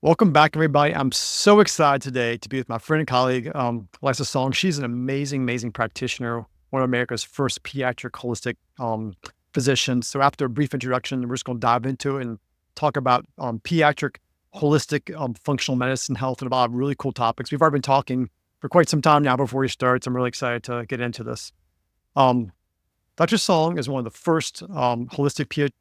Welcome back, everybody. I'm so excited today to be with my friend and colleague, Elisa Song. She's an amazing, amazing practitioner, one of America's first pediatric holistic physicians. So, after a brief introduction, we're just going to dive into it and talk about pediatric holistic functional medicine, health, and a lot of really cool topics. We've already been talking for quite some time now before we start. So, I'm really excited to get into this. Um, Dr. Song is one of the first holistic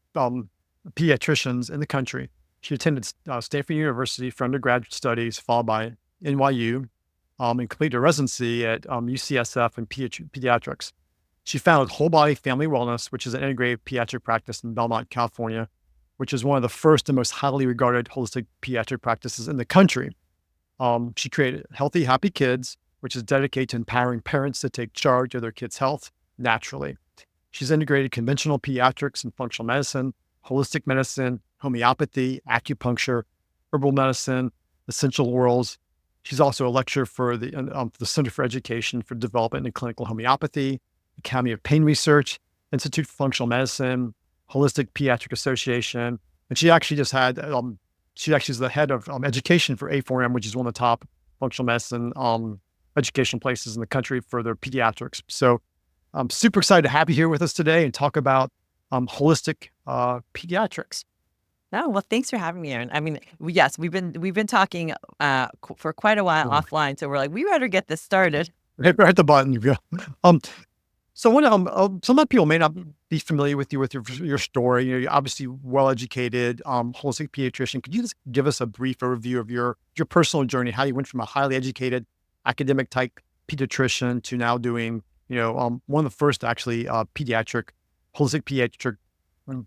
pediatricians in the country. She attended Stanford University for undergraduate studies, followed by NYU, and completed a residency at UCSF in pediatrics. She founded Whole Body Family Wellness, which is an integrative pediatric practice in Belmont, California, which is one of the first and most highly regarded holistic pediatric practices in the country. She created Healthy, Happy Kids, which is dedicated to empowering parents to take charge of their kids' health naturally. She's integrated conventional pediatrics and functional medicine, holistic medicine, homeopathy, acupuncture, herbal medicine, essential oils. She's also a lecturer for the Center for Education for Development in Clinical Homeopathy, Academy of Pain Research, Institute for Functional Medicine, Holistic Pediatric Association. And she actually just had, she actually is the head of education for A4M, which is one of the top functional medicine educational places in the country for their pediatrics. So I'm super excited to have you here with us today and talk about holistic pediatrics. No, well, thanks for having me, Aaron. I mean, yes, we've been talking for quite a while offline, so we're like, we better get this started. Hit the button. Yeah. So some of people may not be familiar with you with your story. You're obviously well educated, holistic pediatrician. Could you just give us a brief overview of your personal journey, how you went from a highly educated academic type pediatrician to now doing, one of the first actually holistic pediatric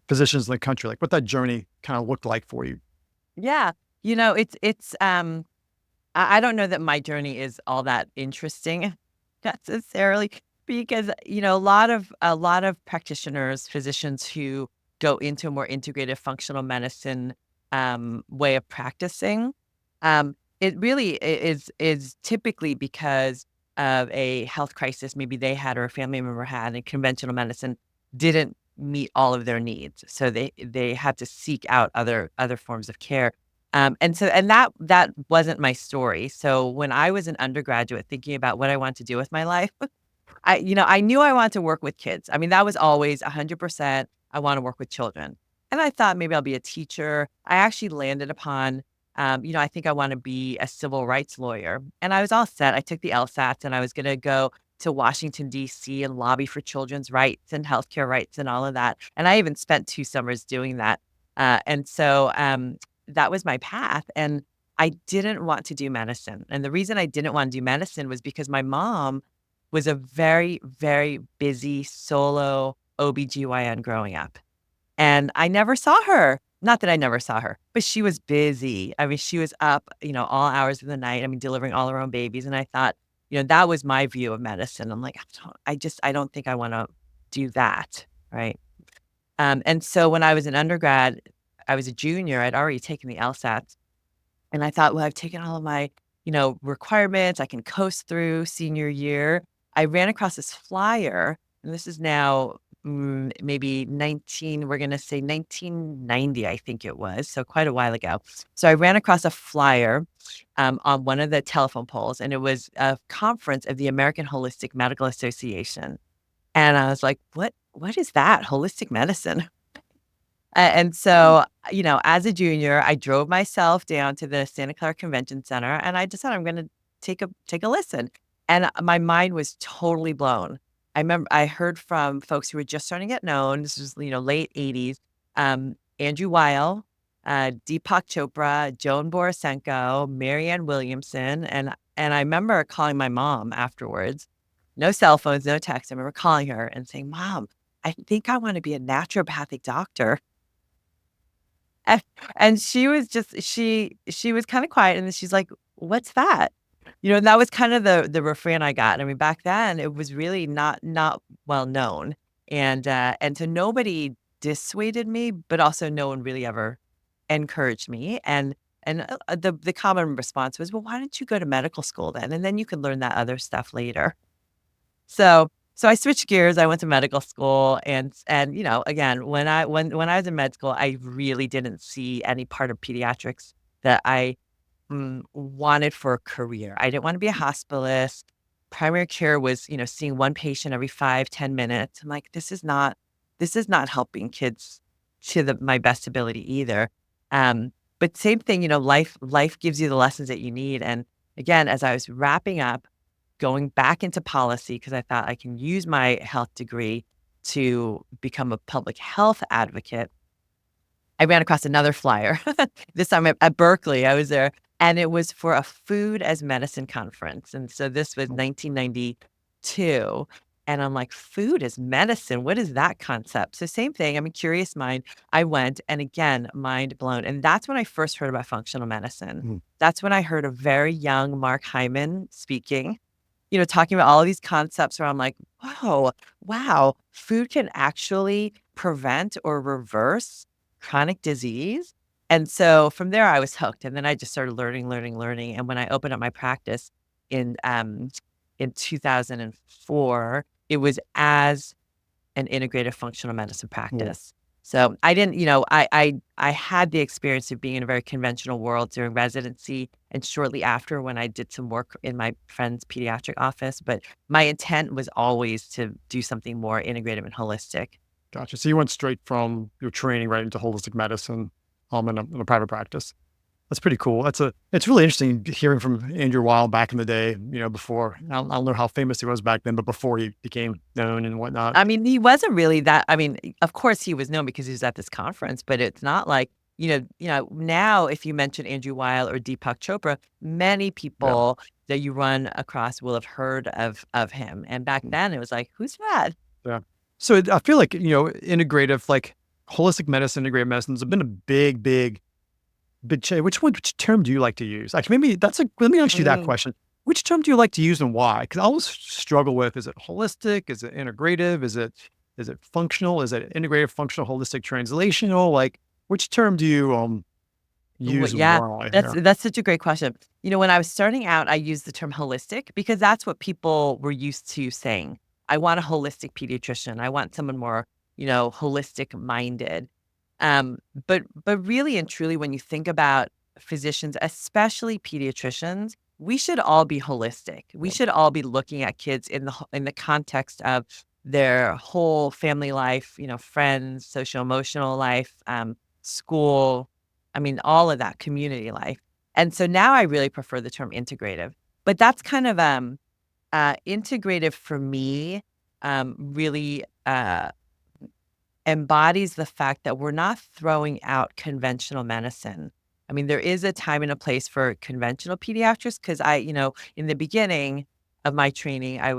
physicians in the country, like what that journey kind of looked like for you? Yeah, I don't know that my journey is all that interesting necessarily because a lot of practitioners, physicians who go into a more integrative functional medicine way of practicing, it really is typically because of a health crisis maybe they had or a family member had, and conventional medicine didn't meet all of their needs. So they had to seek out other forms of care. And that wasn't my story. So when I was an undergraduate thinking about what I want to do with my life, I knew I wanted to work with kids. I mean, that was always 100%. I want to work with children. And I thought maybe I'll be a teacher. I actually landed upon, I think I want to be a civil rights lawyer. And I was all set. I took the LSATs and I was going to go to Washington, D.C. and lobby for children's rights and healthcare rights and all of that. And I even spent 2 summers doing that. And so that was my path. And I didn't want to do medicine. And the reason I didn't want to do medicine was because my mom was a very, very busy solo OBGYN growing up. And I never saw her. Not that I never saw her, but she was busy. I mean, she was up, all hours of the night. I mean, delivering all her own babies. And I thought, that was my view of medicine. I'm like, I don't think I want to do that. Right. And so when I was an undergrad, I was a junior. I'd already taken the LSATs. And I thought, well, I've taken all of my, requirements. I can coast through senior year. I ran across this flyer, and this is now maybe we're going to say 1990, I think it was. So quite a while ago. So I ran across a flyer on one of the telephone poles, and it was a conference of the American Holistic Medical Association. And I was like, what is that? Holistic medicine. And so, as a junior, I drove myself down to the Santa Clara Convention Center, and I decided I'm going to take a listen. And my mind was totally blown. I remember I heard from folks who were just starting to get known. This was, late 80s. Andrew Weil, Deepak Chopra, Joan Borisenko, Marianne Williamson. And I remember calling my mom afterwards. No cell phones, no text. I remember calling her and saying, Mom, I think I want to be a naturopathic doctor. And she was she was kind of quiet, and then she's like, "What's that?" And that was kind of the refrain I got. I mean, back then it was really not well known, and so nobody dissuaded me, but also no one really ever encouraged me. And the common response was, "Well, why don't you go to medical school then, and then you can learn that other stuff later." So I switched gears. I went to medical school, and again, when I was in med school, I really didn't see any part of pediatrics that I wanted for a career. I didn't want to be a hospitalist. Primary care was, seeing one patient every 5-10 minutes. I'm like, this is not helping kids to my best ability either. But same thing, life gives you the lessons that you need. And again, as I was wrapping up, going back into policy because I thought I can use my health degree to become a public health advocate, I ran across another flyer. This time at Berkeley, I was there, and it was for a food as medicine conference. And so this was 1992. And I'm like, food as medicine, what is that concept? So same thing. I'm a curious mind. I went, and again, mind blown. And that's when I first heard about functional medicine. Mm. That's when I heard a very young Mark Hyman speaking, talking about all of these concepts where I'm like, wow, food can actually prevent or reverse chronic disease. And so from there, I was hooked. And then I just started learning. And when I opened up my practice in 2004, it was as an integrative functional medicine Cool. practice. So I didn't, I had the experience of being in a very conventional world during residency and shortly after when I did some work in my friend's pediatric office. But my intent was always to do something more integrative and holistic. Gotcha. So you went straight from your training right into holistic medicine, in a private practice. That's pretty cool. It's really interesting hearing from Andrew Weil back in the day, before, I don't know how famous he was back then, but before he became known and whatnot. I mean, he wasn't really that. I mean, of course he was known because he was at this conference, but it's not like, now if you mention Andrew Weil or Deepak Chopra, many Yeah. people that you run across will have heard of him. And back then it was like, who's that? Yeah. So I feel like, integrative, like holistic medicine, integrative medicine has been a big change. Which term do you like to use? Actually, maybe let me ask you that Mm. question. Which term do you like to use and why? Because I always struggle with, is it holistic? Is it integrative? Is it functional? Is it integrative, functional, holistic, translational? Like, which term do you use and Yeah, why that's here? that's such a great question. When I was starting out, I used the term holistic because that's what people were used to saying. I want a holistic pediatrician. I want someone more, holistic minded. Um, but really and truly, when you think about physicians, especially pediatricians, we should all be holistic. We should all be looking at kids in the context of their whole family life, friends, social emotional life, school. I mean, all of that community life. And so now I really prefer the term integrative. But that's kind of integrative for me. Really embodies the fact that we're not throwing out conventional medicine. I mean, there is a time and a place for conventional pediatrics because in the beginning of my training, I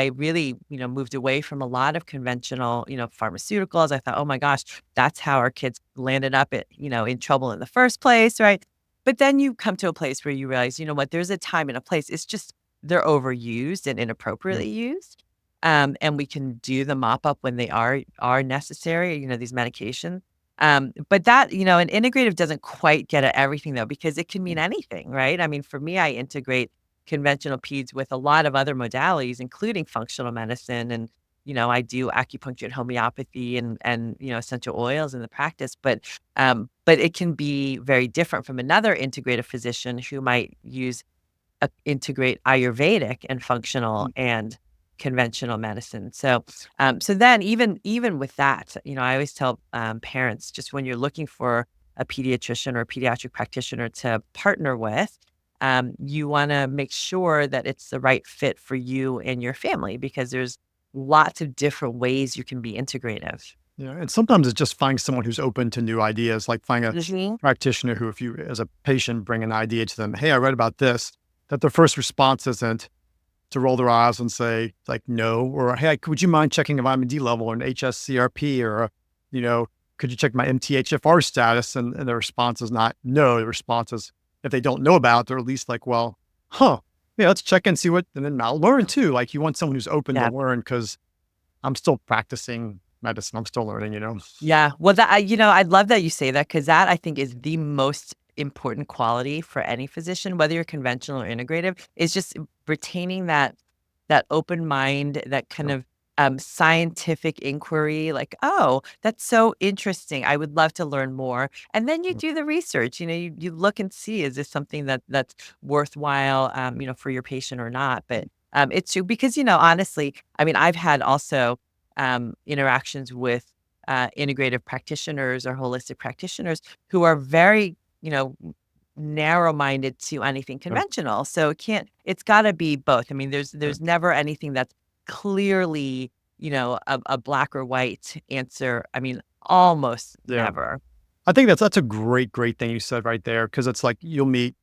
really, moved away from a lot of conventional, pharmaceuticals. I thought, oh my gosh, that's how our kids landed up in trouble in the first place, right? But then you come to a place where you realize, what, there's a time and a place. It's just they're overused and Yeah. inappropriately used. And we can do the mop up when they are necessary, these medications. But that, an integrative doesn't quite get at everything though, because it can mean anything, right? I mean, for me, I integrate conventional peds with a lot of other modalities, including functional medicine. And, I do acupuncture and homeopathy and, essential oils in the practice, but it can be very different from another integrative physician who might integrate Ayurvedic and functional Mm. and conventional medicine. So then even with that, I always tell parents just when you're looking for a pediatrician or a pediatric practitioner to partner with, you want to make sure that it's the right fit for you and your family because there's lots of different ways you can be integrative. Yeah. And sometimes it's just finding someone who's open to new ideas, like finding a Mhm. practitioner who, if you, as a patient, bring an idea to them, hey, I read about this, that their first response isn't to roll their eyes and say, like, no, or hey, would you mind checking a vitamin D level or an HSCRP or, you know, could you check my MTHFR status? And the response is not no. The response is, if they don't know about it, they're at least like, well, yeah, let's check and see what, and then I'll learn too. Like, you want someone who's open to Yeah. learn because I'm still practicing medicine. I'm still learning. Yeah. Well, I love that you say that because that I think is the most important quality for any physician, whether you're conventional or integrative, is just retaining that open mind, that kind Yeah. of scientific inquiry, like, oh, that's so interesting. I would love to learn more. And then you do the research. You look and see, is this something that's worthwhile, for your patient or not. But it's true because, honestly, I mean, I've had also interactions with integrative practitioners or holistic practitioners who are very, narrow-minded to anything Yeah. conventional. So it's gotta be both. I mean, there's never anything that's clearly, a black or white answer. I mean, almost Yeah. never. I think that's a great thing you said right there, because it's like you'll meet,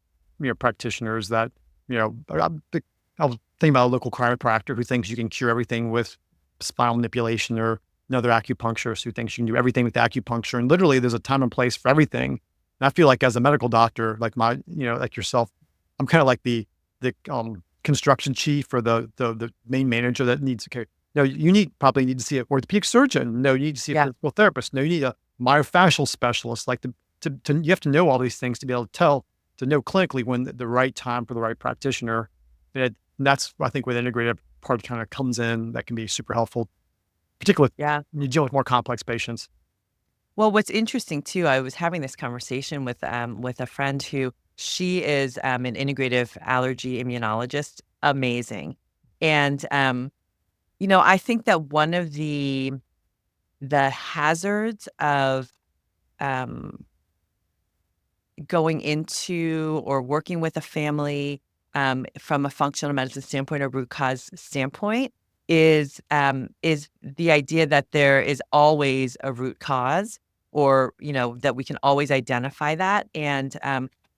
practitioners that, I was thinking about a local chiropractor who thinks you can cure everything with spinal manipulation, or another acupuncturist who thinks you can do everything with acupuncture. And literally there's a time and place for everything. And I feel like as a medical doctor, like like yourself, I'm kind of like the construction chief, or the main manager that needs, okay, no, probably need to see an orthopedic surgeon. No, you need to see a Yeah. physical therapist. No, you need a myofascial specialist. Like you have to know all these things to be able to know clinically when the right time for the right practitioner. And that's, I think, where the integrative part kind of comes in. That can be super helpful, particularly Yeah. when you deal with more complex patients. Well, what's interesting too, I was having this conversation with a friend who she is an integrative allergy immunologist, amazing. And I think that one of the hazards of um going into or working with a family from a functional medicine standpoint or root cause standpoint is the idea that there is always a root cause, or that we can always identify that. And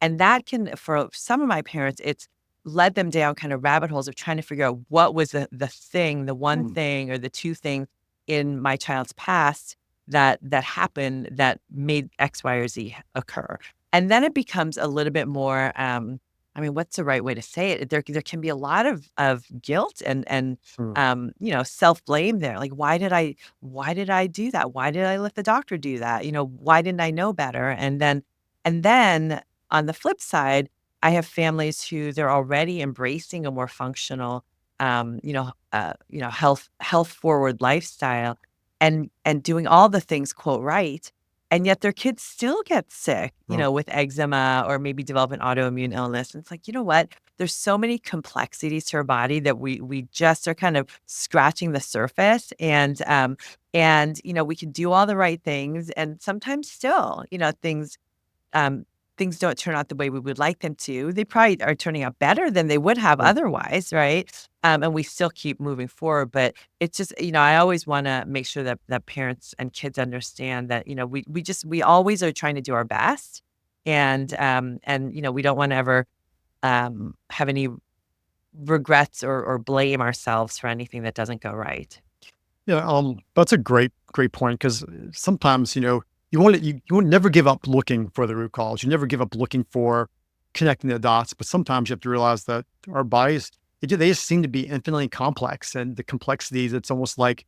that can, for some of my parents, it's led them down kind of rabbit holes of trying to figure out what was the one Mm. thing or the two things in my child's past that happened that made X, Y, or Z occur. And then it becomes a little bit more, I mean, what's the right way to say it? There can be a lot of guilt and Mm. self-blame there. Like, why did I do that? Why did I let the doctor do that? Why didn't I know better? And then on the flip side, I have families who they're already embracing a more functional, health forward lifestyle, and doing all the things, quote, right. And yet their kids still get sick, Mm. with eczema or maybe develop an autoimmune illness. And it's like, you know what? There's so many complexities to our body that we just are kind of scratching the surface. And we can do all the right things, and sometimes still, um, things don't turn out the way we would like them to. They probably are turning out better than they would have Mm. otherwise, right? And we still keep moving forward. But it's just, I always want to make sure that parents and kids understand that, we always are trying to do our best. And we don't want to ever have any regrets or blame ourselves for anything that doesn't go right. Yeah, that's a great point, because sometimes, you will never give up looking for the root cause. You never give up looking for connecting the dots. But sometimes you have to realize that our bodies, they just seem to be infinitely complex, and the complexities, it's almost like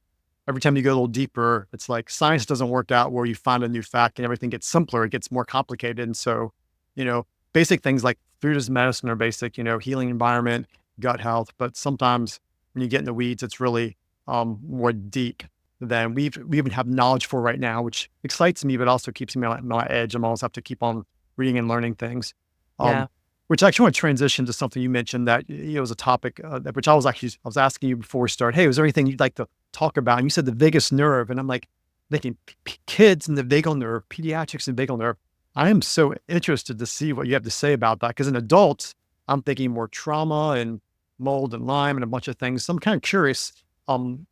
every time you go a little deeper, it's like science doesn't work out where you find a new fact and everything gets simpler. It gets more complicated. And so, you know, basic things like food as medicine are basic, healing environment, gut health. But sometimes when you get in the weeds, it's really more deep than we even have knowledge for right now, which excites me, but also keeps me on my edge. I'm always have to keep on reading and learning things. Um, Yeah. which actually want to transition to something you mentioned that was a topic which I was asking you before we start. Hey, was there anything you'd like to talk about? And you said the vagus nerve, and I'm like thinking kids and the vagal nerve, pediatrics and vagal nerve. I am so interested to see what you have to say about that, because in adults, I'm thinking more trauma and mold and Lyme and a bunch of things. So I'm kind of curious, um,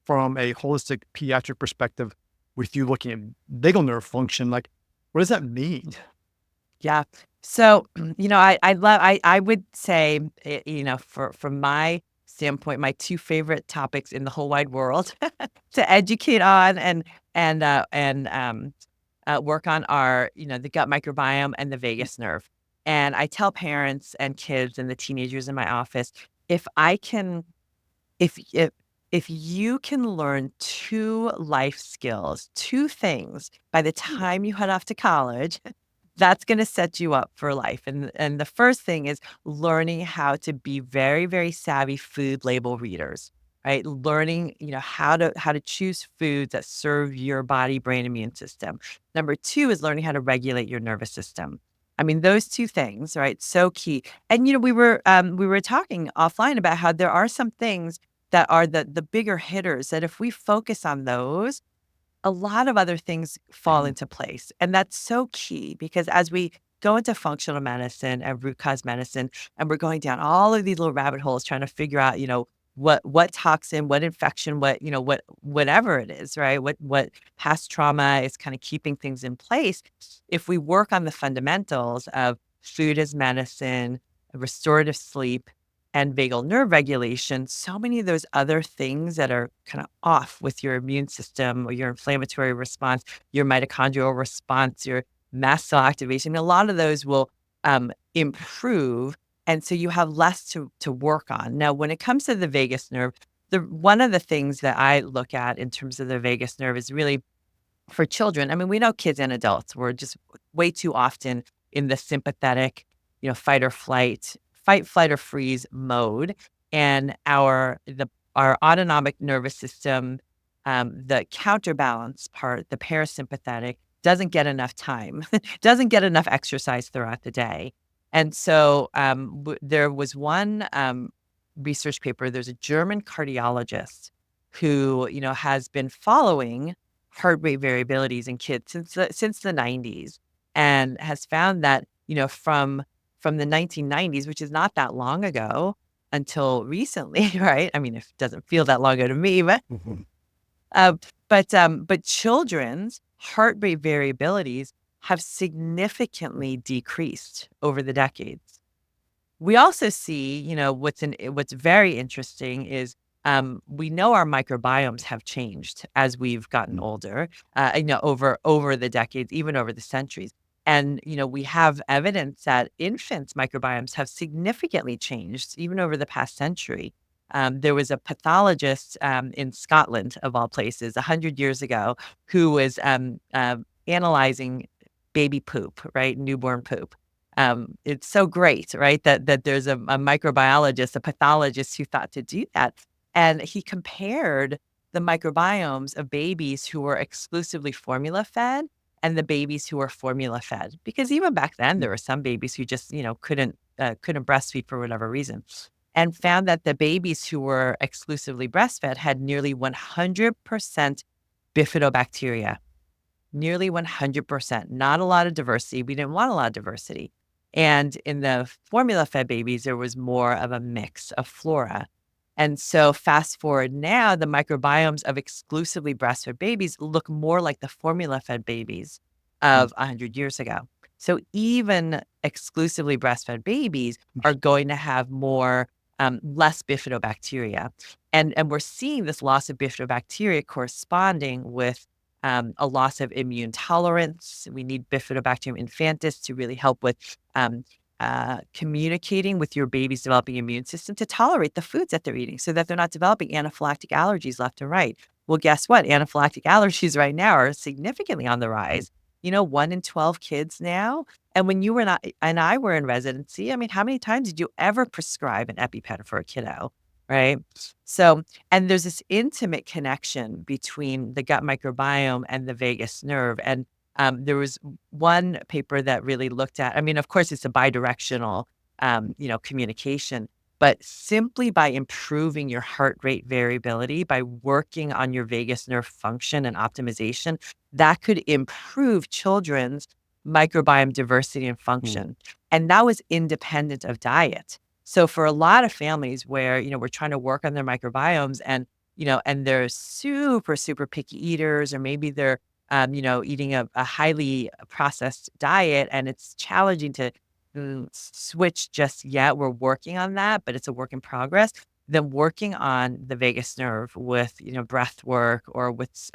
from a holistic pediatric perspective, with you looking at vagal nerve function, like what does that mean? Yeah. So, I would say, from my standpoint, my two favorite topics in the whole wide world to educate on and work on are, the gut microbiome and the vagus nerve. And I tell parents and kids and the teenagers in my office, if I can, if you can learn two life skills, two things by the time you head off to college, that's gonna set you up for life. And the first thing is learning how to be very, very savvy food label readers. right? Learning, how to choose foods that serve your body, brain, immune system. Number two is learning how to regulate your nervous system. I mean, those two things, right? So key. And we were talking offline about how there are some things that are the bigger hitters that if we focus on those, a lot of other things fall into place. And that's so key because as we go into functional medicine and root cause medicine, and we're going down all of these little rabbit holes trying to figure out, what toxin, what infection, whatever it is, right? What past trauma is kind of keeping things in place. If we work on the fundamentals of food as medicine, restorative sleep, and vagal nerve regulation, so many of those other things that are kind of off with your immune system or your inflammatory response, your mitochondrial response, your mast cell activation, a lot of those will improve. And so you have less to work on. Now, when it comes to the vagus nerve, one of the things that I look at in terms of the vagus nerve is really for children. I mean, we know kids and adults, we're just way too often in the sympathetic, fight or flight, fight, flight, or freeze mode. And our autonomic nervous system, the counterbalance part, the parasympathetic, doesn't get enough time, doesn't get enough exercise throughout the day. And so there was one research paper. There's a German cardiologist who, has been following heart rate variabilities in kids since the 90s and has found that, from the 1990s, which is not that long ago until recently, right? I mean, it doesn't feel that long ago to me, but Mhm. uh, but children's heart rate variabilities have significantly decreased over the decades. We also see, what's very interesting is we know our microbiomes have changed as we've gotten Mhm. older, over the decades, even over the centuries. And, we have evidence that infants' microbiomes have significantly changed even over the past century. There was a pathologist in Scotland, of all places, 100 years ago, who was analyzing baby poop, right? Newborn poop. It's so great, right? That there's a microbiologist, a pathologist who thought to do that. And he compared the microbiomes of babies who were exclusively formula fed and the babies who were formula fed. Because even back then, there were some babies who just, couldn't breastfeed for whatever reason. And found that the babies who were exclusively breastfed had nearly 100% bifidobacteria. Nearly 100%. Not a lot of diversity. We didn't want a lot of diversity. And in the formula-fed babies, there was more of a mix of flora. And so fast forward now, the microbiomes of exclusively breastfed babies look more like the formula-fed babies Mhm. of 100 years ago. So even exclusively breastfed babies are going to have less bifidobacteria. And we're seeing this loss of bifidobacteria corresponding with a loss of immune tolerance. We need Bifidobacterium infantis to really help with communicating with your baby's developing immune system to tolerate the foods that they're eating so that they're not developing anaphylactic allergies left and right. Well, guess what? Anaphylactic allergies right now are significantly on the rise. 1 in 12 kids now. And when you and I were in residency, I mean, how many times did you ever prescribe an EpiPen for a kiddo? Right. So, and there's this intimate connection between the gut microbiome and the vagus nerve. And there was one paper that really looked at, I mean, of course, it's a bidirectional, communication, but simply by improving your heart rate variability, by working on your vagus nerve function and optimization, that could improve children's microbiome diversity and Mhm. function. And that was independent of diet. So for a lot of families where, we're trying to work on their microbiomes and they're super, super picky eaters, or maybe they're, eating a highly processed diet and it's challenging to switch just yet. We're working on that, but it's a work in progress. Then working on the vagus nerve with, breath work or with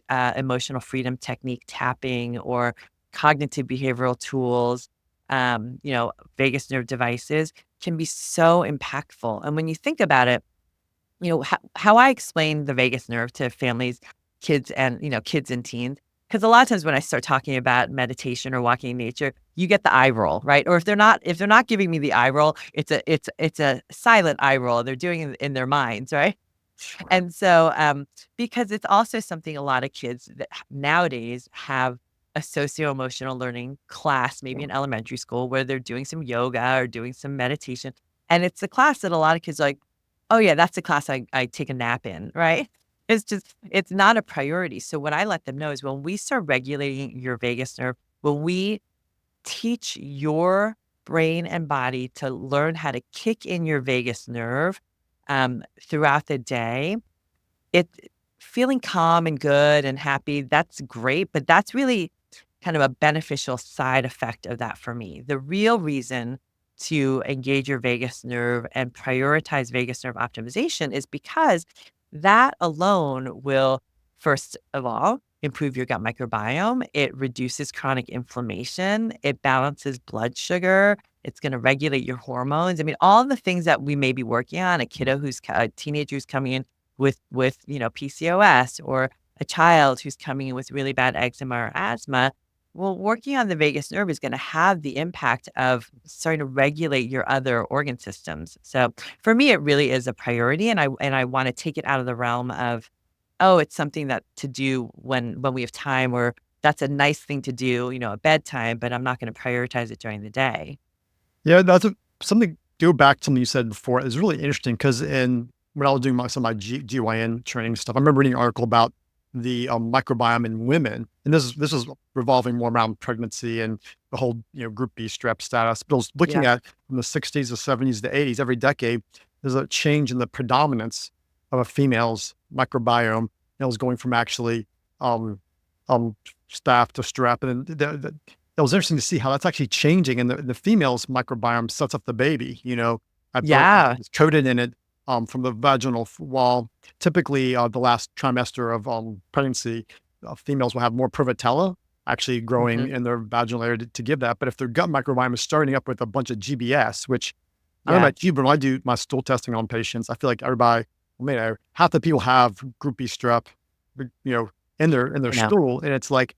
emotional freedom technique tapping or cognitive behavioral tools, vagus nerve devices can be so impactful. And when you think about it, how I explain the vagus nerve to families, kids and teens, because a lot of times when I start talking about meditation or walking in nature, you get the eye roll, right? Or if they're not giving me the eye roll, it's a silent eye roll. They're doing it in their minds, right? And so, because it's also something a lot of kids that nowadays have a socio-emotional learning class, maybe in elementary school, where they're doing some yoga or doing some meditation. And it's a class that a lot of kids are like, oh yeah, that's the class I take a nap in, right? It's just, it's not a priority. So what I let them know is when we start regulating your vagus nerve, when we teach your brain and body to learn how to kick in your vagus nerve throughout the day, it feeling calm and good and happy, that's great, but that's really kind of a beneficial side effect of that for me. The real reason to engage your vagus nerve and prioritize vagus nerve optimization is because that alone will, first of all, improve your gut microbiome. It reduces chronic inflammation. It balances blood sugar. It's going to regulate your hormones. I mean, all the things that we may be working on, a teenager who's coming in with PCOS, or a child who's coming in with really bad eczema or asthma, well, working on the vagus nerve is going to have the impact of starting to regulate your other organ systems. So for me, it really is a priority, and I want to take it out of the realm of, oh, it's something that to do when we have time, or that's a nice thing to do, at bedtime, but I'm not going to prioritize it during the day. Yeah, that's something. Go back to something you said before. It's really interesting because when I was doing some of my GYN training stuff, I remember reading an article about the microbiome in women, and this is revolving more around pregnancy and the whole Group B strep status. But I was looking Yeah. at from the 60s, the 70s, the 80s, every decade, there's a change in the predominance of a female's microbiome. It was going from actually um, staph to strep, and then it was interesting to see how that's actually changing, and the female's microbiome sets up the baby, at birth. Yeah. It's coated in it from the vaginal wall. Typically, the last trimester of pregnancy, females will have more prevotella actually growing Mhm. in their vaginal area to give that. But if their gut microbiome is starting up with a bunch of GBS, which I don't know Yeah. about you, but when I do my stool testing on patients, I feel like everybody, half the people have Group B strep, in their I know. stool, and it's like,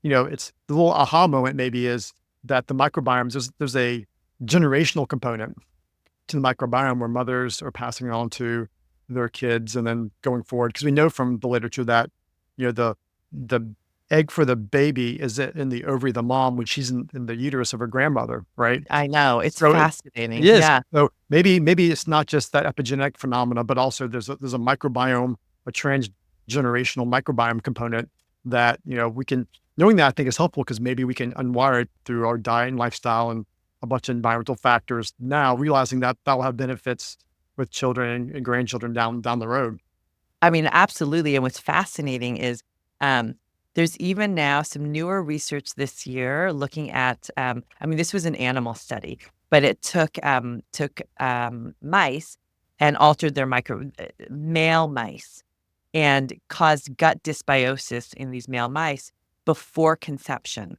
it's the little aha moment maybe is that the microbiomes, there's a generational component to the microbiome where mothers are passing it on to their kids and then going forward. Because we know from the literature that, the egg for the baby is in the ovary of the mom when she's in the uterus of her grandmother, right? I know. It's So it fascinating. is. Yeah. So maybe it's not just that epigenetic phenomena, but also there's a microbiome, a transgenerational microbiome component that, we can knowing that I think is helpful because maybe we can unwire it through our diet and lifestyle and a bunch of environmental factors. Now realizing that that will have benefits with children and grandchildren down the road. I mean, absolutely, and what's fascinating is, um, there's even now some newer research this year looking at, I mean, this was an animal study, but it took mice and altered their male mice, and caused gut dysbiosis in these male mice before conception,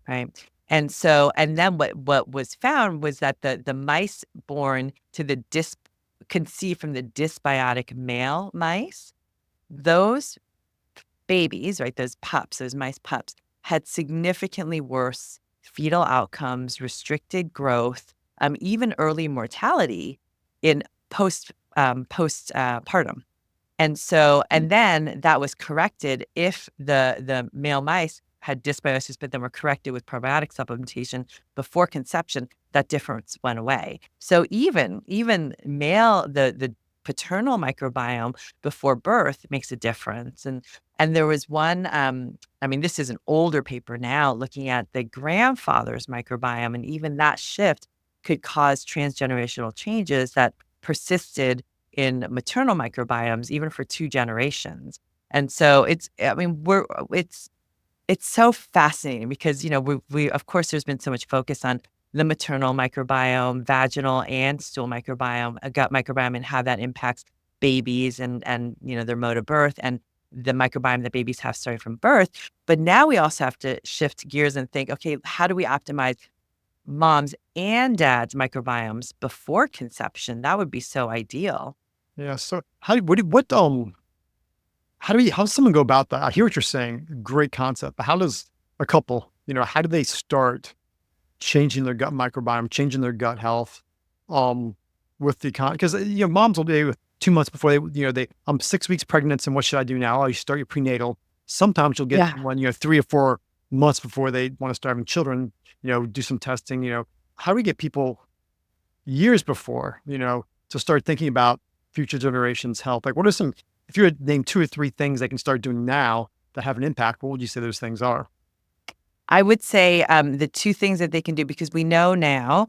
right? And then what was found was that the mice born to the conceived from the dysbiotic male mice, those babies, right, those pups, those mice pups, had significantly worse fetal outcomes, restricted growth, even early mortality in partum. And then that was corrected if the male mice had dysbiosis, but then were corrected with probiotic supplementation before conception, that difference went away. So even male, the paternal microbiome before birth makes a difference. And there was one, I mean, this is an older paper now looking at the grandfather's microbiome, and even that shift could cause transgenerational changes that persisted in maternal microbiomes even for 2 generations. And so I mean, it's so fascinating because, we of course, there's been so much focus on the maternal microbiome, vaginal and stool microbiome, a gut microbiome, and how that impacts babies and their mode of birth and the microbiome that babies have starting from birth. But now we also have to shift gears and think, okay, how do we optimize moms and dads' microbiomes before conception? That would be so ideal. Yeah. So how does someone go about that? I hear what you're saying. Great concept. But how does a couple, how do they start changing their gut microbiome, changing their gut health, with the because moms will be with 2 months before I'm 6 weeks pregnant, and what should I do now? Oh, you start your prenatal. Sometimes you'll get Yeah. someone, 3 or 4 months before they want to start having children, do some testing. How do we get people years before, to start thinking about future generations' health? Like, what are some, if you had named 2 or 3 things they can start doing now that have an impact, what would you say those things are? I would say, the 2 things that they can do, because we know now,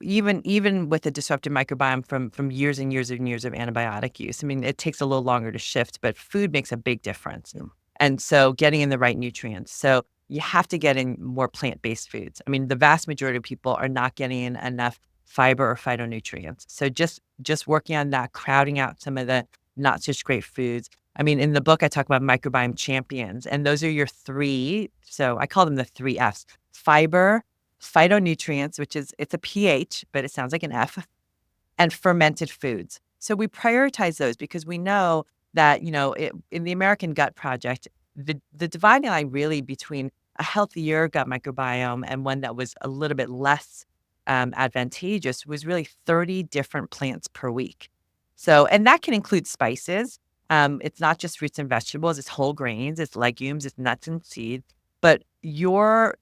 even with a disrupted microbiome from years and years and years of antibiotic use, I mean, it takes a little longer to shift, but food makes a big difference. Yeah. And so getting in the right nutrients. So you have to get in more plant-based foods. I mean, the vast majority of people are not getting in enough fiber or phytonutrients. So just working on that, crowding out some of the not such great foods. I mean, in the book, I talk about microbiome champions, and those are your 3. So I call them the 3 Fs: fiber, phytonutrients, it's a pH, but it sounds like an F, and fermented foods. So we prioritize those because we know that, in the American Gut Project, the dividing line really between a healthier gut microbiome and one that was a little bit less advantageous was really 30 different plants per week. So, and that can include spices. It's not just fruits and vegetables, it's whole grains, it's legumes, it's nuts and seeds. But your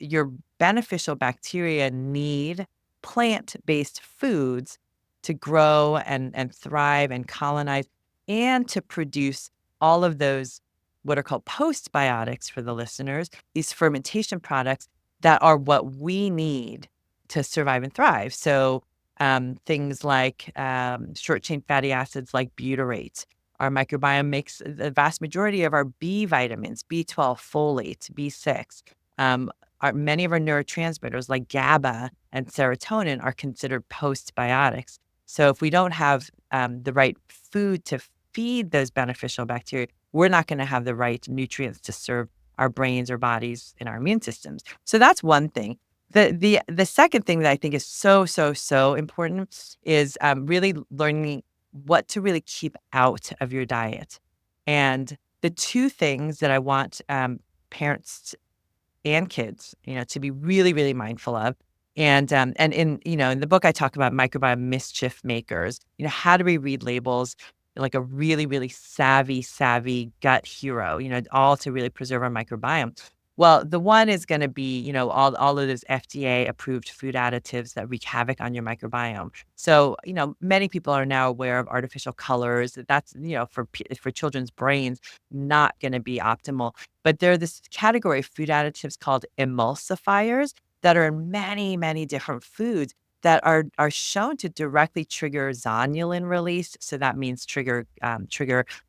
beneficial bacteria need plant-based foods to grow and thrive and colonize and to produce all of those what are called postbiotics for the listeners, these fermentation products that are what we need to survive and thrive. So things like short chain fatty acids like butyrate. Our microbiome makes the vast majority of our B vitamins, B12, folate, B6. Many of our neurotransmitters like GABA and serotonin are considered postbiotics. So if we don't have the right food to feed those beneficial bacteria, we're not going to have the right nutrients to serve our brains or bodies and our immune systems. So that's one thing. The second thing that I think is so important is really learning what to really keep out of your diet. And the 2 things that I want parents and kids, to be really mindful of. And in the book, I talk about microbiome mischief makers. How do we read labels like a really savvy gut hero? All to really preserve our microbiome. Well, the one is going to be, all of those FDA approved food additives that wreak havoc on your microbiome. So, many people are now aware of artificial colors. That's, for children's brains, not going to be optimal. But there are this category of food additives called emulsifiers that are in many different foods that are shown to directly trigger zonulin release. So that means trigger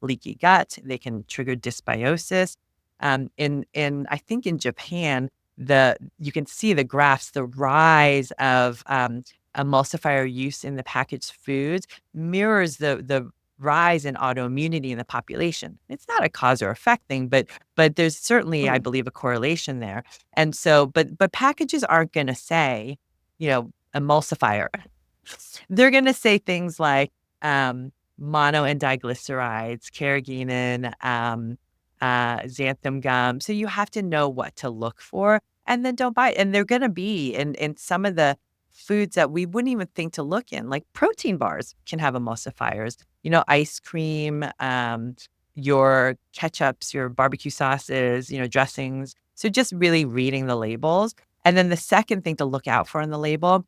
leaky gut. They can trigger dysbiosis. In I think in Japan, you can see the graphs, the rise of emulsifier use in the packaged foods mirrors the rise in autoimmunity in the population. It's not a cause or effect thing, but there's certainly, I Hmm. believe, a correlation there. And so, but packages aren't going to say, emulsifier. They're going to say things like mono and diglycerides, carrageenan, xanthan gum. So you have to know what to look for, and then don't buy it. And they're going to be in some of the foods that we wouldn't even think to look in, like protein bars can have emulsifiers. Ice cream, your ketchups, your barbecue sauces, dressings. So just really reading the labels. And then the second thing to look out for on the label,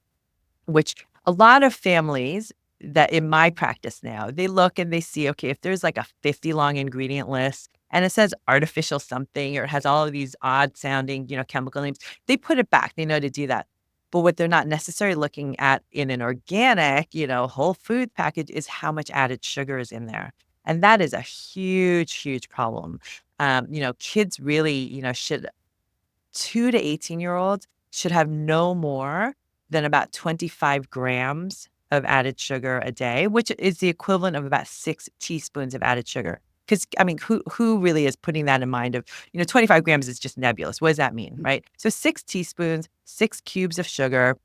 which a lot of families that in my practice now, they look and they see, okay, if there's like a 50 long ingredient list and it says artificial something or it has all of these odd sounding, chemical names, they put it back. They know to do that. But what they're not necessarily looking at in an organic, whole food package is how much added sugar is in there. And that is a huge problem. Kids really, should 2 to 18-year-olds should have no more than about 25 grams of added sugar a day, which is the equivalent of about 6 teaspoons of added sugar. Because, I mean, who really is putting that in mind of, 25 grams is just nebulous. What does that mean, right? So 6 teaspoons, 6 cubes of sugar.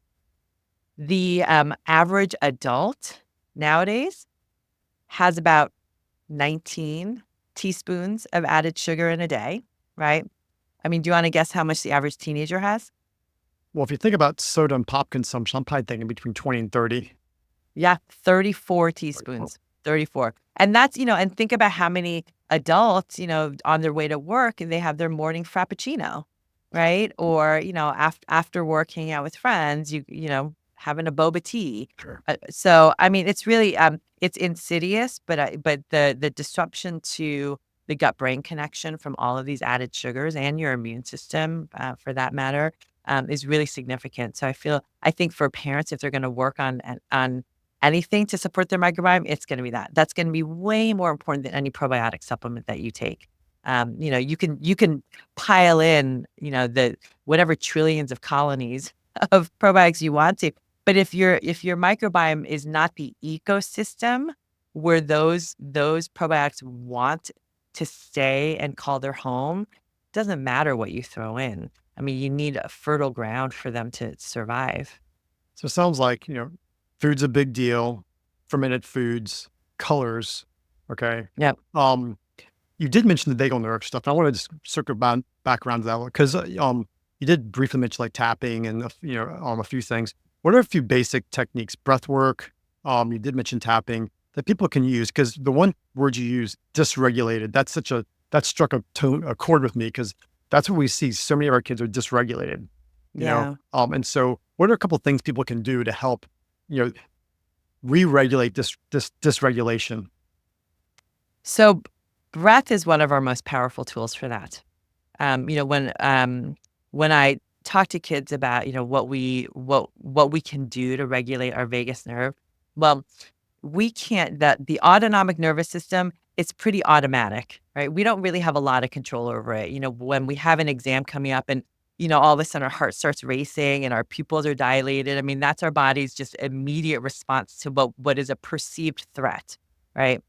The average adult nowadays has about 19 teaspoons of added sugar in a day, right? I mean, do you wanna guess how much the average teenager has? Well, if you think about soda and pop consumption, I'm probably thinking between 20 and 30. Yeah, 34 Like, well, teaspoons. 34. And that's, and think about how many adults, on their way to work and they have their morning frappuccino, right? Or, after work, hanging out with friends, having a boba tea. Sure. So, I mean, it's really, it's insidious, but the disruption to the gut-brain connection from all of these added sugars and your immune system, for that matter, is really significant. So I think for parents, if they're going to work on anything to support their microbiome, it's going to be that. That's going to be way more important than any probiotic supplement that you take. You can pile in, the whatever trillions of colonies of probiotics you want to, but if your microbiome is not the ecosystem where those probiotics want to stay and call their home, doesn't matter what you throw in. I mean, you need a fertile ground for them to survive. So it sounds like, food's a big deal, fermented foods, colors. Okay. Yep. You did mention the vagal nerve stuff. And I want to just circle back around to that one because you did briefly mention like tapping and a few things. What are a few basic techniques? Breath work. You did mention tapping that people can use because the one word you use, dysregulated. That struck a chord with me because that's what we see. So many of our kids are dysregulated. Yeah. And so, what are a couple of things people can do to help, re-regulate this dysregulation? So breath is one of our most powerful tools for that. When I talk to kids about, what we can do to regulate our vagus nerve, well, we can't that the autonomic nervous system, it's pretty automatic, right? We don't really have a lot of control over it. When we have an exam coming up and, all of a sudden our heart starts racing and our pupils are dilated. I mean, that's our body's just immediate response to what is a perceived threat, right?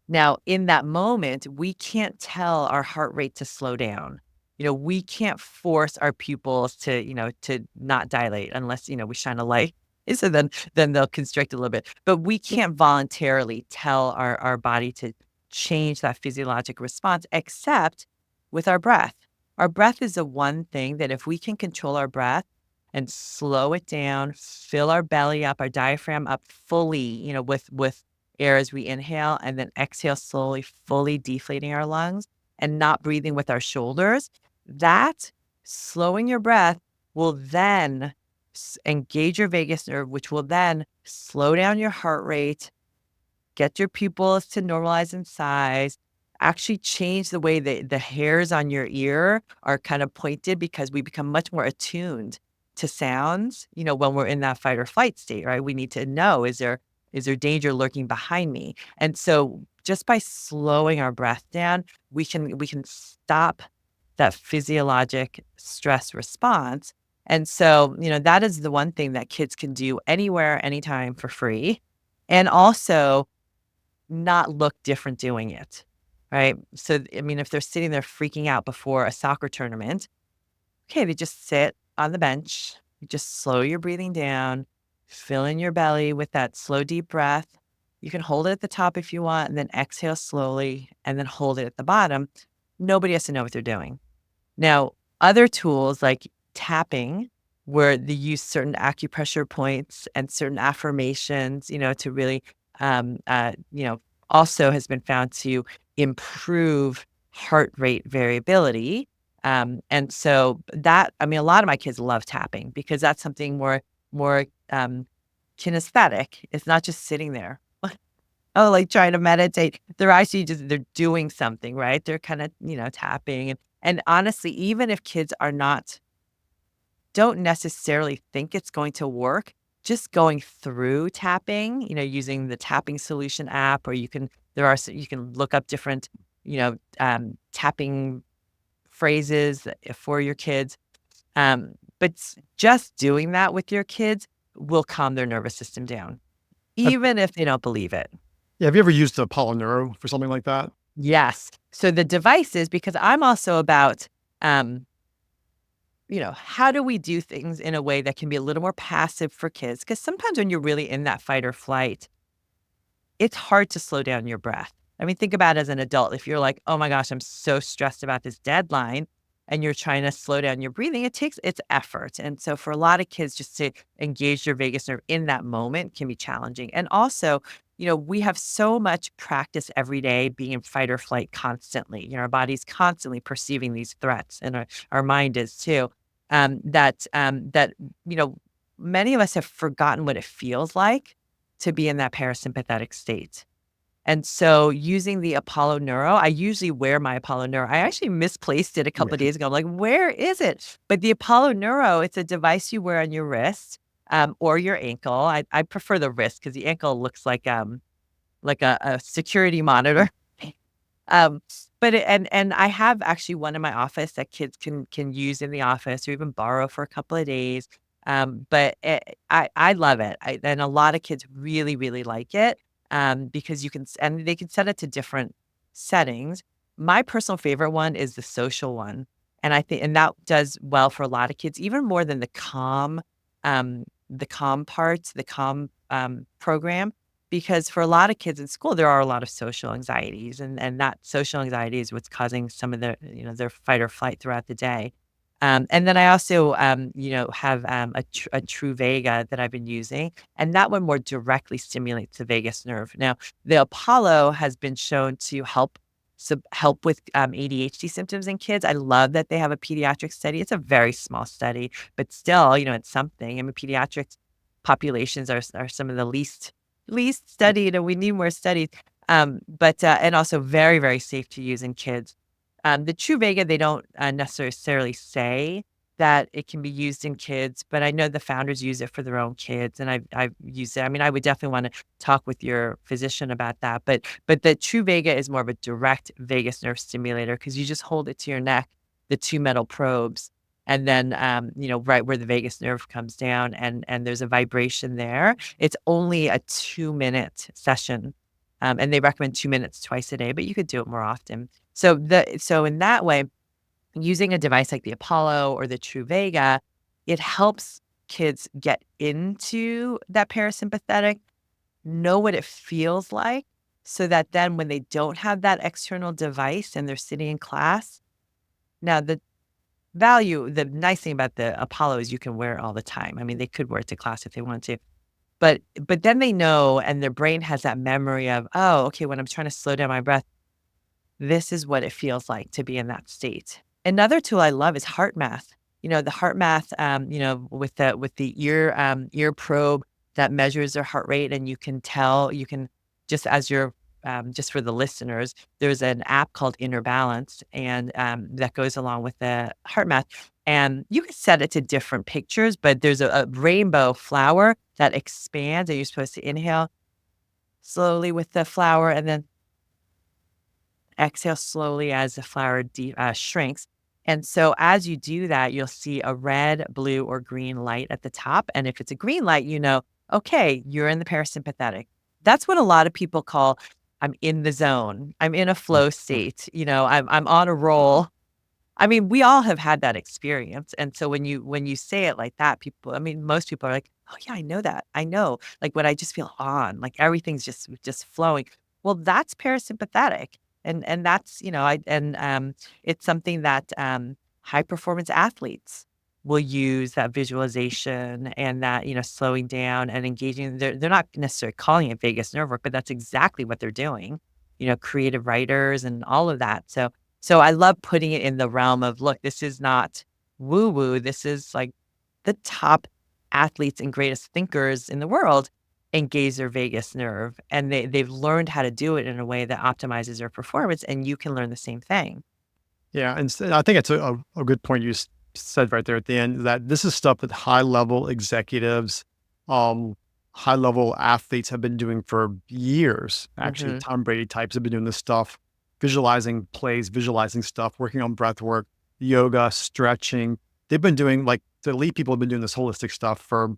Now, in that moment, we can't tell our heart rate to slow down. We can't force our pupils to not dilate unless, we shine a light. So then they'll constrict a little bit. But we can't voluntarily tell our body to change that physiologic response except with our breath. Our breath is the one thing that if we can control our breath and slow it down, fill our belly up, our diaphragm up fully, with air as we inhale and then exhale slowly, fully deflating our lungs and not breathing with our shoulders, that slowing your breath will then engage your vagus nerve, which will then slow down your heart rate, get your pupils to normalize in size, actually change the way the hairs on your ear are kind of pointed because we become much more attuned to sounds, when we're in that fight or flight state, right? We need to know, is there danger lurking behind me? And so just by slowing our breath down, we can stop that physiologic stress response. And so, that is the one thing that kids can do anywhere, anytime for free. And also not look different doing it, right? So, I mean, if they're sitting there freaking out before a soccer tournament, okay, they just sit on the bench. You just slow your breathing down, fill in your belly with that slow, deep breath. You can hold it at the top if you want, and then exhale slowly, and then hold it at the bottom. Nobody has to know what they're doing. Now, other tools like tapping, where they use certain acupressure points and certain affirmations, to really, also has been found to improve heart rate variability. And so that, I mean, a lot of my kids love tapping because that's something more kinesthetic. It's not just sitting there. Oh, like trying to meditate. They're actually they're doing something, right? They're kind of, tapping. And honestly, even if kids don't necessarily think it's going to work, just going through tapping, using the tapping solution app, or you can look up different, tapping phrases for your kids. But just doing that with your kids will calm their nervous system down, Have, even if they don't believe it. yeah, have you ever used Apollo Neuro for something like that? Yes. So the devices, because I'm also about, how do we do things in a way that can be a little more passive for kids? Because sometimes when you're really in that fight or flight, it's hard to slow down your breath. I mean, think about it as an adult. If you're like, oh my gosh, I'm so stressed about this deadline, and you're trying to slow down your breathing, it's effort. And so for a lot of kids, just to engage their vagus nerve in that moment can be challenging. And also, we have so much practice every day being in fight or flight constantly. Our body's constantly perceiving these threats, and our mind is too. That many of us have forgotten what it feels like to be in that parasympathetic state. And so using the Apollo Neuro, I usually wear my Apollo Neuro. I actually misplaced it a couple of Yeah. days ago. I'm like, where is it? But the Apollo Neuro, it's a device you wear on your wrist, or your ankle. I prefer the wrist because the ankle looks like a security monitor. Um, and I have actually one in my office that kids can use in the office or even borrow for a couple of days. But I love it. And a lot of kids really, really like it, because and they can set it to different settings. My personal favorite one is the social one. And I think, and that does well for a lot of kids, even more than the calm parts, the calm program, because for a lot of kids in school, there are a lot of social anxieties, and that social anxiety is what's causing some of their fight or flight throughout the day. And then I also, have a True Vega that I've been using, and that one more directly stimulates the vagus nerve. Now, the Apollo has been shown to help with ADHD symptoms in kids. I love that they have a pediatric study. It's a very small study, but still, it's something. I mean, pediatrics populations are some of the least studied, and we need more studies. But and also very, very safe to use in kids. The True Vega, they don't necessarily say that it can be used in kids, but I know the founders use it for their own kids, and I've used it. I mean, I would definitely want to talk with your physician about that. But the True Vega is more of a direct vagus nerve stimulator because you just hold it to your neck, the two metal probes, and then right where the vagus nerve comes down, and there's a vibration there. It's only a 2-minute session, and they recommend 2 minutes twice a day, but you could do it more often. So in that way, using a device like the Apollo or the True Vega, it helps kids get into that parasympathetic, know what it feels like, so that then when they don't have that external device and they're sitting in class, now the nice thing about the Apollo is you can wear it all the time. I mean, they could wear it to class if they want to. But then they know, and their brain has that memory of, oh, okay, when I'm trying to slow down my breath, this is what it feels like to be in that state. Another tool I love is HeartMath. The HeartMath, with the ear probe that measures their heart rate, and you can just as you're just for the listeners, there's an app called Inner Balance, and that goes along with the HeartMath. And you can set it to different pictures, but there's a rainbow flower that expands, and you're supposed to inhale slowly with the flower, and then exhale slowly as the flower shrinks. And so as you do that, you'll see a red, blue, or green light at the top. And if it's a green light, okay, you're in the parasympathetic. That's what a lot of people call, I'm in the zone. I'm in a flow state. I'm on a roll. I mean, we all have had that experience. And so when you say it like that, people, I mean, most people are like, oh yeah, I know that. I know. Like when I just feel on, like everything's just flowing. Well, that's parasympathetic. And that's, it's something that high performance athletes will use, that visualization and that, slowing down and engaging. They're not necessarily calling it vagus nerve work, but that's exactly what they're doing. Creative writers and all of that. So I love putting it in the realm of, look, this is not woo woo. This is like the top athletes and greatest thinkers in the world engage their vagus nerve, and they've learned how to do it in a way that optimizes their performance, and you can learn the same thing. Yeah, and I think it's a good point you said right there at the end, that this is stuff that high level executives, um, high level athletes have been doing for years. Actually, Mhm. Tom Brady types have been doing this stuff, visualizing plays, visualizing stuff, working on breath work, yoga, stretching. They've been doing, like, the elite people have been doing this holistic stuff for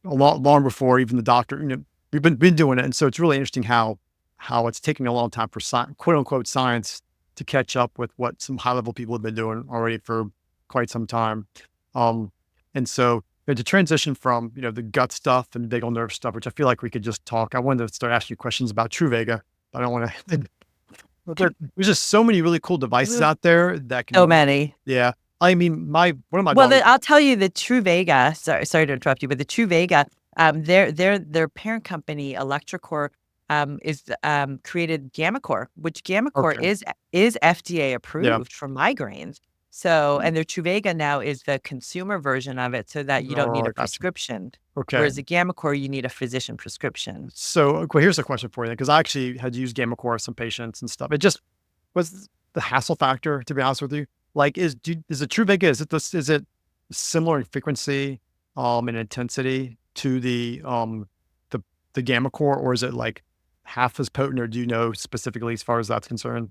a lot long before even the doctor. We've been doing it, and so it's really interesting how it's taking a long time for quote unquote science to catch up with what some high level people have been doing already for quite some time. Um, and so to transition from the gut stuff and vagal nerve stuff, which I feel like we could just talk. I wanted to start asking you questions about True Vega, but I don't want to. There's just so many really cool devices Woo. out there that can So be, many. yeah. I mean, one of my Well, daughters. I'll tell you the Truvaga. Sorry to interrupt you, but the Truvaga, their parent company, Electrocore, is created GammaCore, which GammaCore Okay. is FDA Yeah. approved for migraines. So, and their Truvaga now is the consumer version of it, so that you don't need Oh, a I got you. prescription. Okay. Whereas the GammaCore, you need a physician prescription. So, okay, here's a question for you, because I actually had used GammaCore with some patients and stuff. It just was the hassle factor, to be honest with you. Like, is it Truvaga? Is it similar in frequency, and intensity to the the GammaCore, or is it like half as potent, or do you know specifically as far as that's concerned?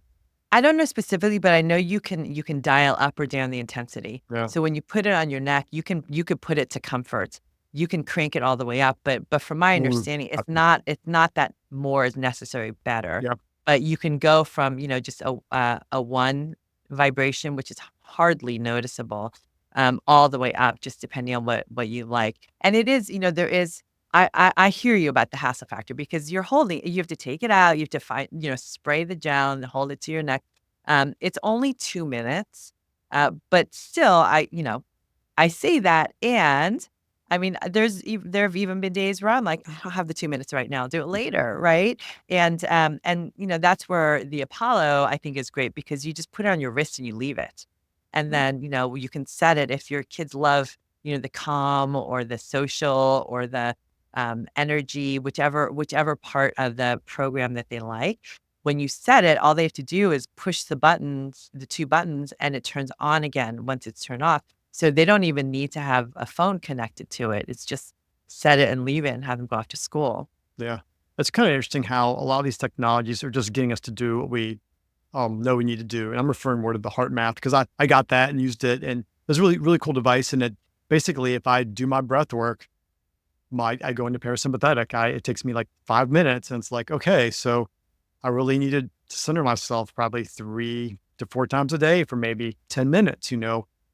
I don't know specifically, but I know you can dial up or down the intensity. Yeah. So when you put it on your neck, you could put it to comfort. You can crank it all the way up, but from my Mm, understanding, I- it's not that more is necessary better. yeah. But you can go from, just a one vibration, which is hardly noticeable, all the way up, just depending on what you like. And it is, there is I hear you about the hassle factor because you have to take it out, you have to find, spray the gel and hold it to your neck. It's only 2 minutes, but still, I say that, and I mean, there have even been days where I'm like, "I don't have the 2 minutes right now, I'll do it later," right? And that's where the Apollo, I think, is great because you just put it on your wrist and you leave it. And then, you can set it if your kids love, the calm or the social or the, energy, whichever part of the program that they like. When you set it, all they have to do is push the 2 buttons, and it turns on again once it's turned off. So they don't even need to have a phone connected to it. It's just set it and leave it and have them go off to school. Yeah. It's kind of interesting how a lot of these technologies are just getting us to do what we know we need to do. And I'm referring more to the heart math because I got that and used it. And it's a really, really cool device. And it basically, if I do my breath work, I go into parasympathetic. It takes me like 5 minutes. And it's like, okay, so I really needed to center myself probably 3 to 4 times a day for maybe 10 minutes,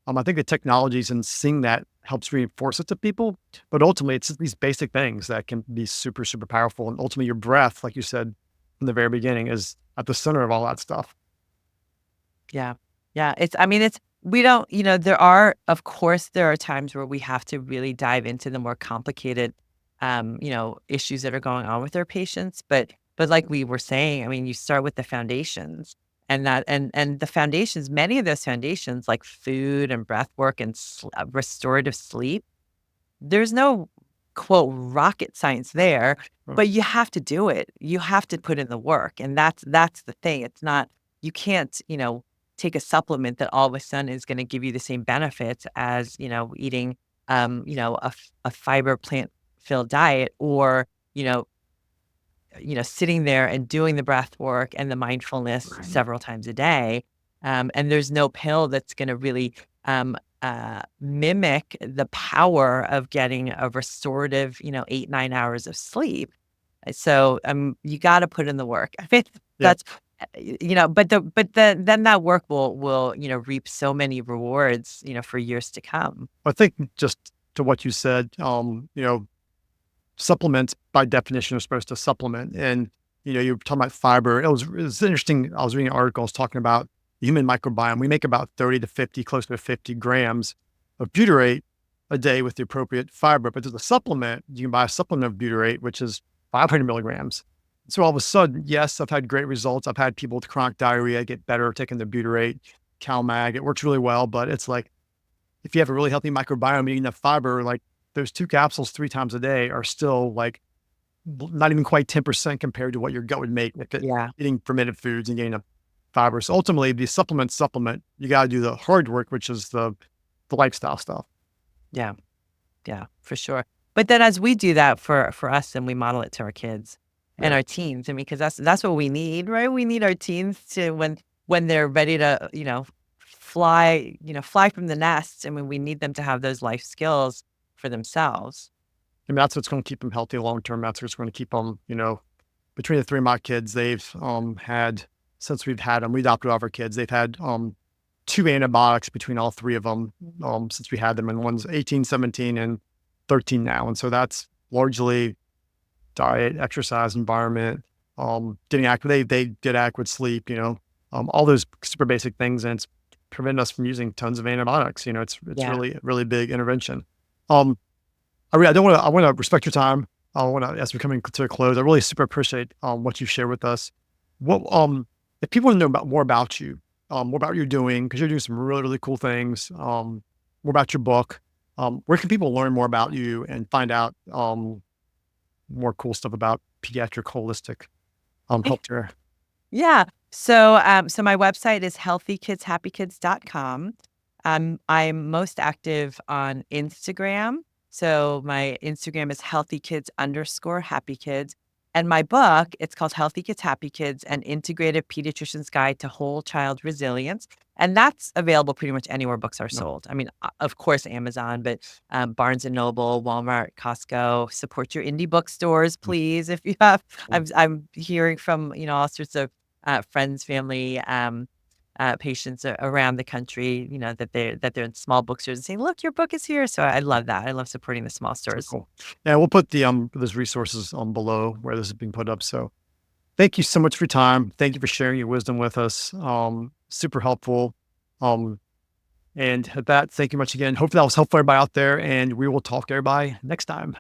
I think the technologies and seeing that helps reinforce it to people. But ultimately, it's these basic things that can be super, super powerful. And ultimately, your breath, like you said from the very beginning, is at the center of all that stuff. Yeah. Yeah. I mean, we don't, there are times where we have to really dive into the more complicated, issues that are going on with our patients. But like we were saying, I mean, you start with the foundations and the foundations, many of those foundations like food and breath work and restorative sleep, there's no quote rocket science there, Uh, but you have to do it. You have to put in the work. And that's the thing. It's not, you can't, take a supplement that all of a sudden is going to give you the same benefits as, eating, a fiber plant filled diet or, you know, sitting there and doing the breath work and the mindfulness Right. several times a day. And there's no pill that's going to really mimic the power of getting a restorative, 8, 9 hours of sleep. So you got to put in the work. I mean, Yeah. that's then that work will reap so many rewards for years to come. I think just to what you said, supplements by definition are supposed to supplement. And, you're talking about fiber. It was interesting. I was reading articles talking about the human microbiome. We make about 30 to 50, close to 50 grams of butyrate a day with the appropriate fiber. But there's a supplement, you can buy a supplement of butyrate, which is 500 milligrams. So all of a sudden, yes, I've had great results. I've had people with chronic diarrhea get better taking the butyrate, CalMag. It works really well. But it's like, if you have a really healthy microbiome, eating enough fiber, like those 2 capsules 3 times a day are still like not even quite 10% compared to what your gut would make if Yeah. eating fermented foods and getting enough fiber. So ultimately, these supplement, you got to do the hard work, which is the lifestyle stuff. Yeah. Yeah, for sure. But then as we do that for us and we model it to our kids and Yeah. our teens, I mean, because that's what we need, right? We need our teens to when they're ready to, fly from the nest. I mean, we need them to have those life skills for themselves. And that's what's going to keep them healthy long term. That's what's going to keep them, between the three of my kids, they've had, since we've had them, we adopted all of our kids, they've had 2 antibiotics between all three of them since we had them. And one's 18, 17, and 13 now. And so that's largely diet, exercise, environment, getting active. They get adequate sleep, all those super basic things. And it's prevent us from using tons of antibiotics. It's Yeah. really, really big intervention. Um, I want to respect your time. I want to, as we're coming to a close, I really super appreciate what you share with us. What, if people want to know more about you, more about what you're doing, because you're doing some really, really cool things, more about your book, where can people learn more about you and find out more cool stuff about pediatric holistic healthcare? Yeah. So my website is healthykidshappykids.com. I'm most active on Instagram. So my Instagram is healthykids_happykids. And my book, it's called Healthy Kids, Happy Kids, an integrative pediatrician's guide to whole child resilience. And that's available pretty much anywhere books are No, sold. I mean, of course, Amazon, but Barnes and Noble, Walmart, Costco. Support your indie bookstores, mm, please. If you have, cool. I'm hearing from all sorts of friends, family, patients around the country, that they're in small bookstores and saying, "Look, your book is here." So I love that. I love supporting the small So stores. cool. Yeah, we'll put the those resources below where this is being put up. So thank you so much for your time. Thank you for sharing your wisdom with us. Super helpful. Um, and at that, thank you much again. Hopefully that was helpful for everybody out there, and we will talk to everybody next time.